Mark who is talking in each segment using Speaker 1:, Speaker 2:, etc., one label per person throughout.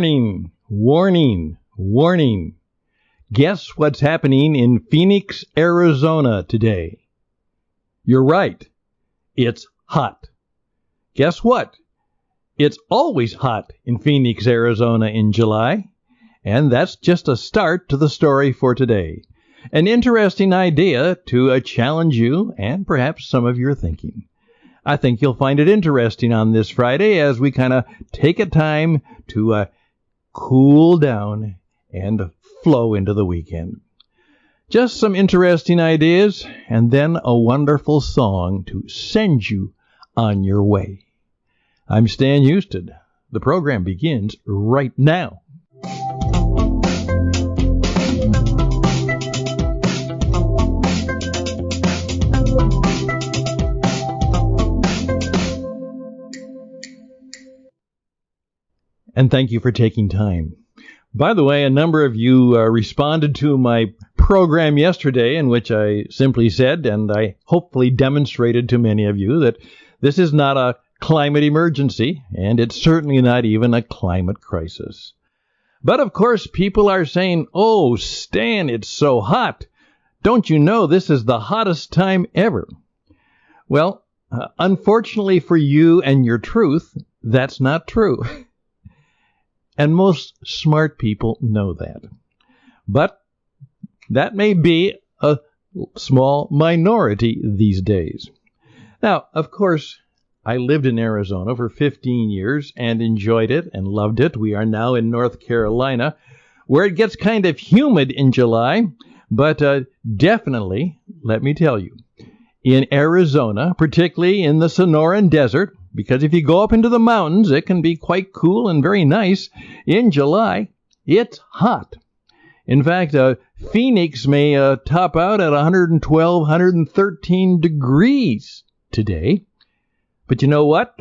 Speaker 1: Warning, warning, warning. Guess what's happening in Phoenix, Arizona today? You're right. It's hot. Guess what? It's always hot in Phoenix, Arizona in July. And that's just a start to the story for today. An interesting idea to challenge you and perhaps some of your thinking. I think you'll find it interesting on this Friday as we kind of take a time to cool down and flow into the weekend. Just some interesting ideas and then a wonderful song to send you on your way. I'm Stan Houston. The program begins right now. And thank you for taking time. By the way, a number of you responded to my program yesterday in which I simply said, and I hopefully demonstrated to many of you, that this is not a climate emergency, and it's certainly not even a climate crisis. But of course, people are saying, "Oh, Stan, it's so hot. Don't you know this is the hottest time ever?" Well, unfortunately for you and your truth, that's not true. And most smart people know that. But that may be a small minority these days. Now, of course, I lived in Arizona for 15 years and enjoyed it and loved it. We are now in North Carolina, where it gets kind of humid in July. But definitely, let me tell you, in Arizona, particularly in the Sonoran Desert, because if you go up into the mountains, it can be quite cool and very nice. In July, it's hot. In fact, Phoenix may top out at 112, 113 degrees today. But you know what?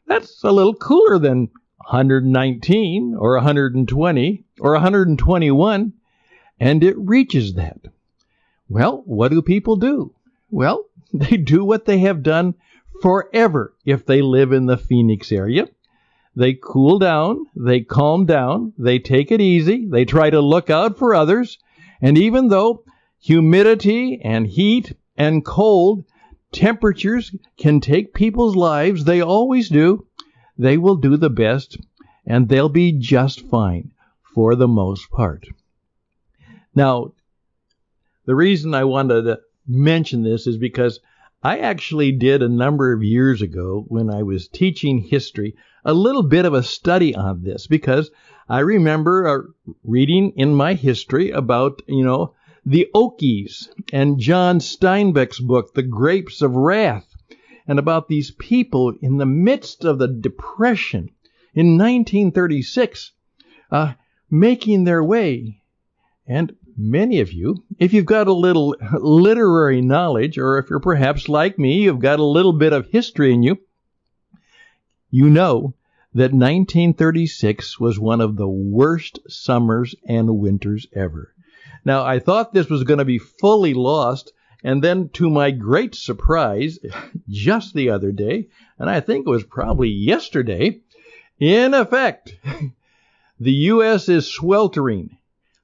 Speaker 1: That's a little cooler than 119 or 120 or 121, and it reaches that. Well, what do people do? Well, they do what they have done forever if they live in the Phoenix area. They cool down, they calm down, they take it easy, they try to look out for others, and even though humidity and heat and cold temperatures can take people's lives, they always do, they will do the best, and they'll be just fine for the most part. Now, the reason I wanted to mention this is because I actually did a number of years ago when I was teaching history a little bit of a study on this, because I remember reading in my history about, the Okies and John Steinbeck's book, The Grapes of Wrath, and about these people in the midst of the Depression in 1936 making their way. And many of you, if you've got a little literary knowledge, or if you're perhaps like me, you've got a little bit of history in you, you know that 1936 was one of the worst summers and winters ever. Now, I thought this was going to be fully lost, and then to my great surprise, just the other day, and I think it was probably yesterday, in effect, the U.S. is sweltering.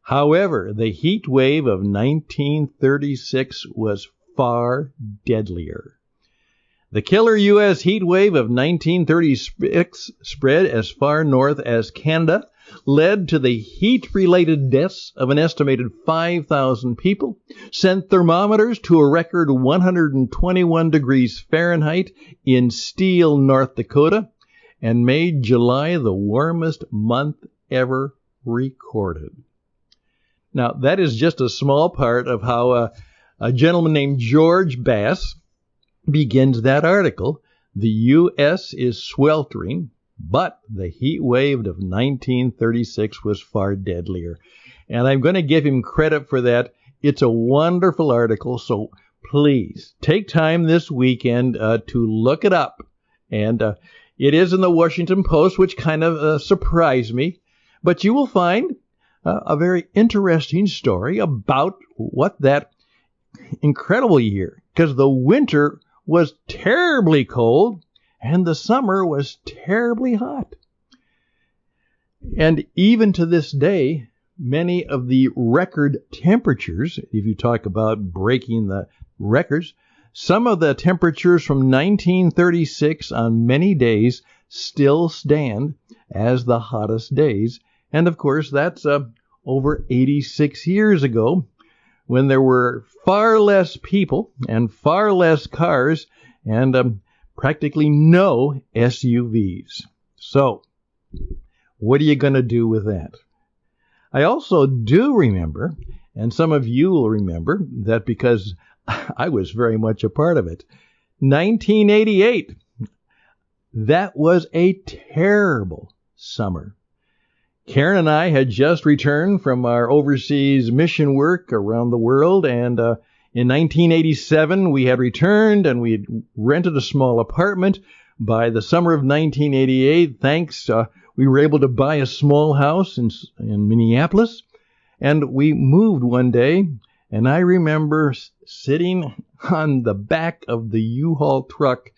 Speaker 1: However, the heat wave of 1936 was far deadlier. The killer U.S. heat wave of 1936 spread as far north as Canada, led to the heat-related deaths of an estimated 5,000 people, sent thermometers to a record 121 degrees Fahrenheit in Steele, North Dakota, and made July the warmest month ever recorded. Now, that is just a small part of how a gentleman named George Bass begins that article. The U.S. is sweltering, but the heat wave of 1936 was far deadlier. And I'm going to give him credit for that. It's a wonderful article, so please take time this weekend to look it up. And it is in the Washington Post, which kind of surprised me. But you will find a very interesting story about what that incredible year, because the winter was terribly cold and the summer was terribly hot. And even to this day, many of the record temperatures, if you talk about breaking the records, some of the temperatures from 1936 on many days still stand as the hottest days. And of course, that's over 86 years ago, when there were far less people and far less cars and practically no SUVs. So, what are you going to do with that? I also do remember, and some of you will remember, that because I was very much a part of it, 1988, that was a terrible summer. Karen and I had just returned from our overseas mission work around the world, and in 1987 we had returned and we had rented a small apartment. By the summer of 1988, we were able to buy a small house in Minneapolis, and we moved one day, and I remember sitting on the back of the U-Haul truck,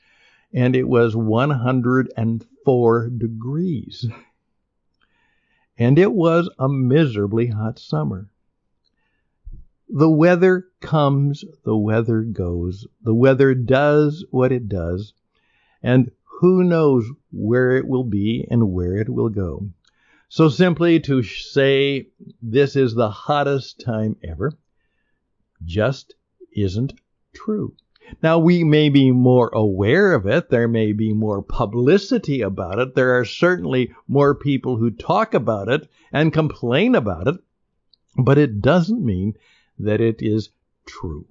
Speaker 1: and it was 104 degrees. And it was a miserably hot summer. The weather comes, the weather goes. The weather does what it does, and who knows where it will be and where it will go. So simply to say this is the hottest time ever just isn't true. Now, we may be more aware of it. There may be more publicity about it. There are certainly more people who talk about it and complain about it, but it doesn't mean that it is true.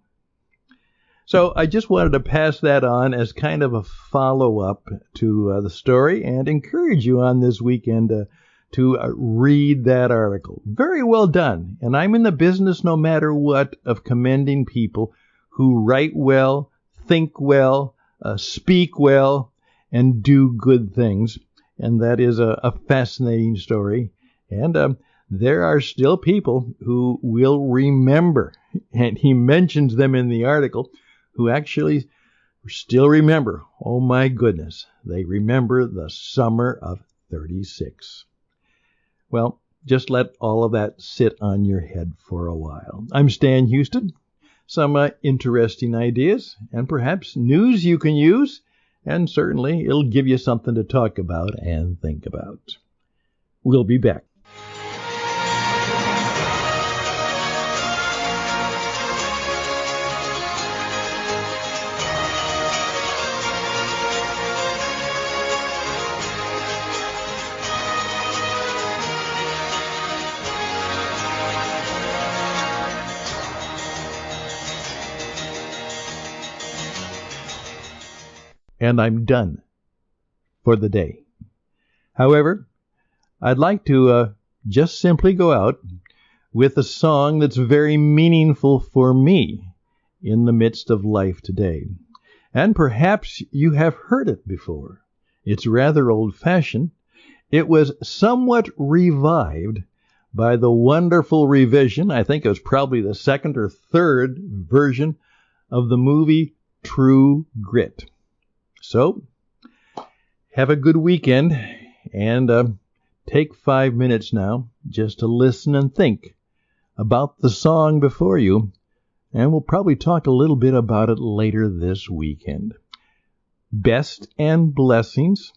Speaker 1: So I just wanted to pass that on as kind of a follow-up to the story and encourage you on this weekend to read that article. Very well done. And I'm in the business, no matter what, of commending people who write well, think well, speak well, and do good things. And that is a fascinating story. And there are still people who will remember, and he mentions them in the article, who actually still remember. Oh my goodness, they remember the summer of 36. Well, just let all of that sit on your head for a while. I'm Stan Houston. Some interesting ideas and perhaps news you can use, and certainly it'll give you something to talk about and think about. We'll be back. And I'm done for the day. However, I'd like to just simply go out with a song that's very meaningful for me in the midst of life today. And perhaps you have heard it before. It's rather old-fashioned. It was somewhat revived by the wonderful revision, I think it was probably the second or third version of the movie True Grit. So, have a good weekend, and take 5 minutes now just to listen and think about the song before you, and we'll probably talk a little bit about it later this weekend. Best and blessings.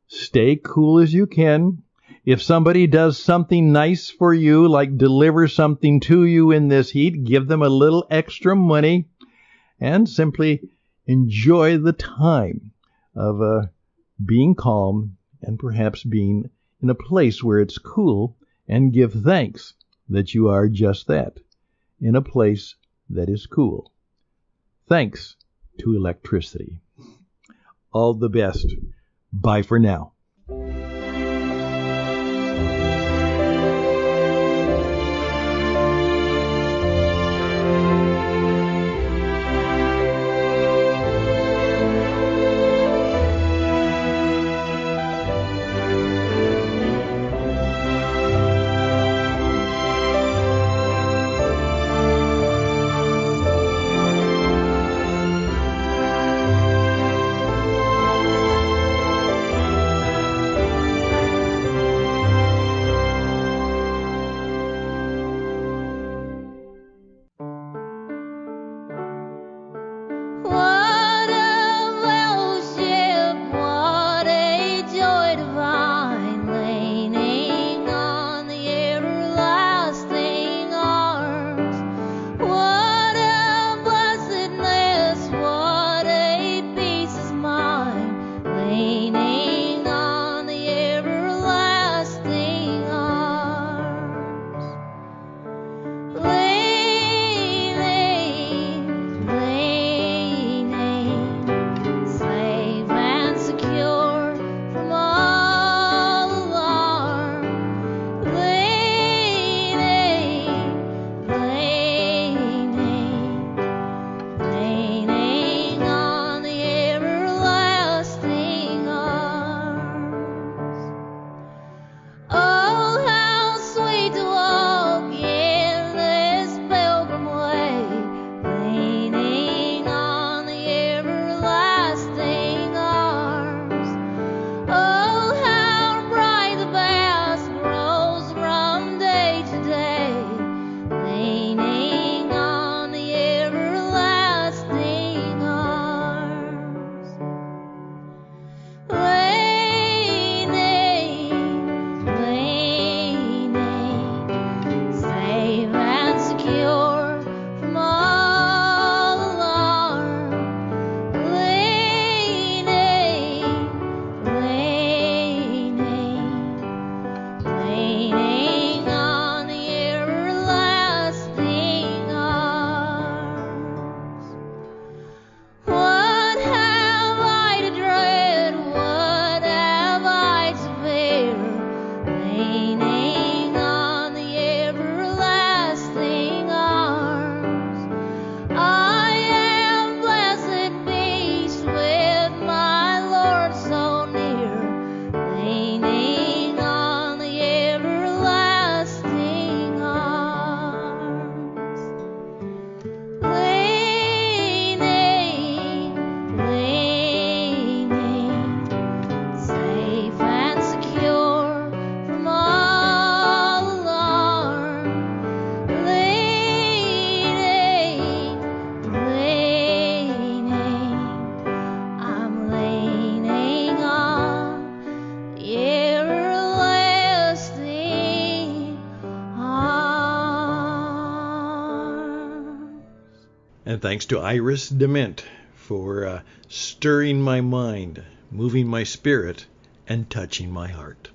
Speaker 1: Stay cool as you can. If somebody does something nice for you, like deliver something to you in this heat, give them a little extra money, and simply enjoy the time of being calm and perhaps being in a place where it's cool, and give thanks that you are just that, in a place that is cool. Thanks to electricity. All the best. Bye for now. And thanks to Iris Dement for stirring my mind, moving my spirit, and touching my heart.